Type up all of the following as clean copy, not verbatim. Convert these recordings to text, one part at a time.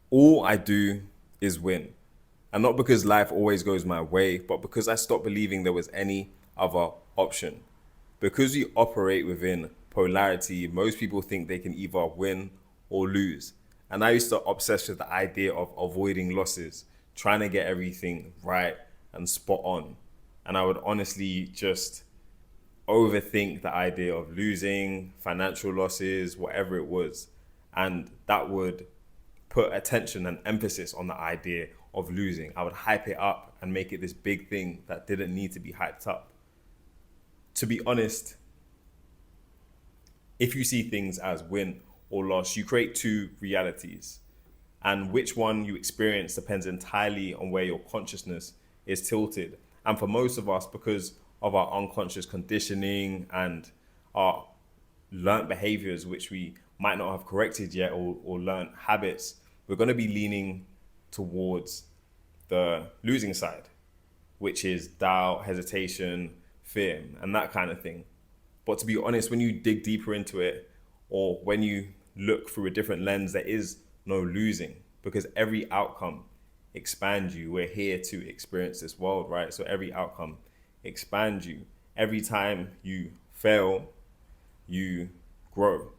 All I do is win. And not because life always goes my way, but because I stopped believing there was any other option. Because we operate within polarity, most people think they can either win or lose. And I used to obsess with the idea of avoiding losses, trying to get everything right and spot on. And I would honestly just overthink the idea of losing, financial losses, whatever it was. And that would put attention and emphasis on the idea of losing. I would hype it up and make it this big thing that didn't need to be hyped up. To be honest, if you see things as win or loss, you create two realities. And which one you experience depends entirely on where your consciousness is tilted. And for most of us, because of our unconscious conditioning and our learned behaviors, which we might not have corrected yet, or learned habits, we're going to be leaning towards the losing side, which is doubt, hesitation, fear, and that kind of thing. But to be honest, when you dig deeper into it, or when you look through a different lens, there is no losing, because every outcome expands you. We're here to experience this world, right? So every outcome expands you. Every time you fail, you grow.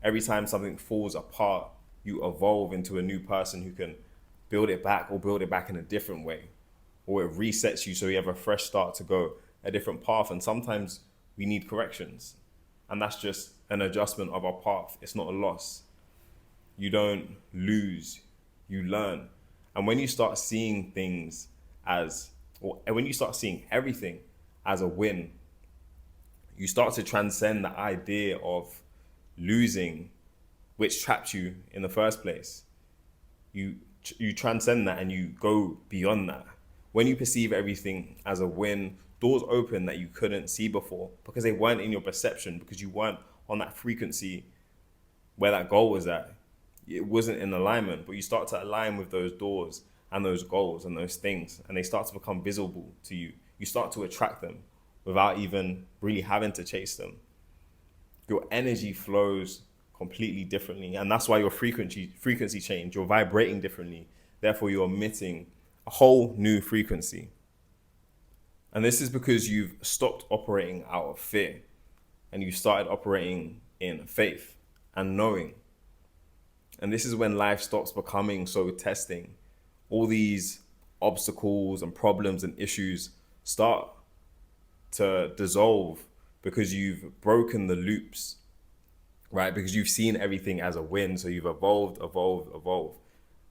Every time something falls apart, you evolve into a new person who can build it back, or build it back in a different way. Or it resets you so you have a fresh start to go a different path. And sometimes we need corrections. And that's just an adjustment of our path. It's not a loss. You don't lose, you learn. And when you start seeing things as, or when you start seeing everything as a win, you start to transcend the idea of losing, which trapped you in the first place. You transcend that and you go beyond that. When you perceive everything as a win, doors open that you couldn't see before because they weren't in your perception, because you weren't on that frequency where that goal was at. It wasn't in alignment, but you start to align with those doors and those goals and those things, and they start to become visible to you. You start to attract them without even really having to chase them. Your energy flows completely differently, and that's why your frequency change. You're vibrating differently, therefore you're emitting a whole new frequency. And this is because you've stopped operating out of fear and you started operating in faith and knowing. And this is when life stops becoming so testing. All these obstacles and problems and issues start to dissolve because you've broken the loops, right? Because you've seen everything as a win. So you've evolved,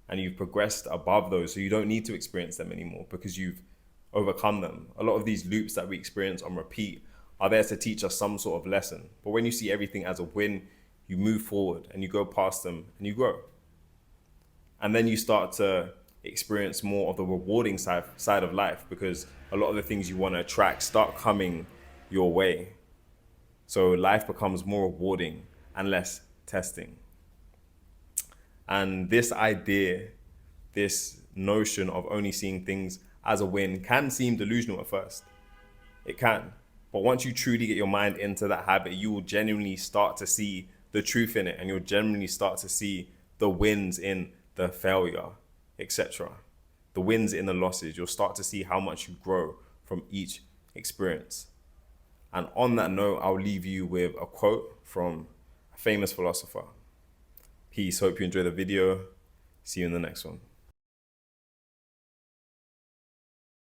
and you've progressed above those. So you don't need to experience them anymore because you've overcome them. A lot of these loops that we experience on repeat are there to teach us some sort of lesson. But when you see everything as a win, you move forward and you go past them and you grow. And then you start to experience more of the rewarding side of life, because a lot of the things you want to attract start coming your way. So life becomes more rewarding and less testing. And this idea, this notion of only seeing things as a win can seem delusional at first. It can. But once you truly get your mind into that habit, you will genuinely start to see the truth in it, and you'll genuinely start to see the wins in the failure, etc. The wins in the losses. You'll start to see how much you grow from each experience. And on that note, I'll leave you with a quote from a famous philosopher. Peace. Hope you enjoy the video. See you in the next one.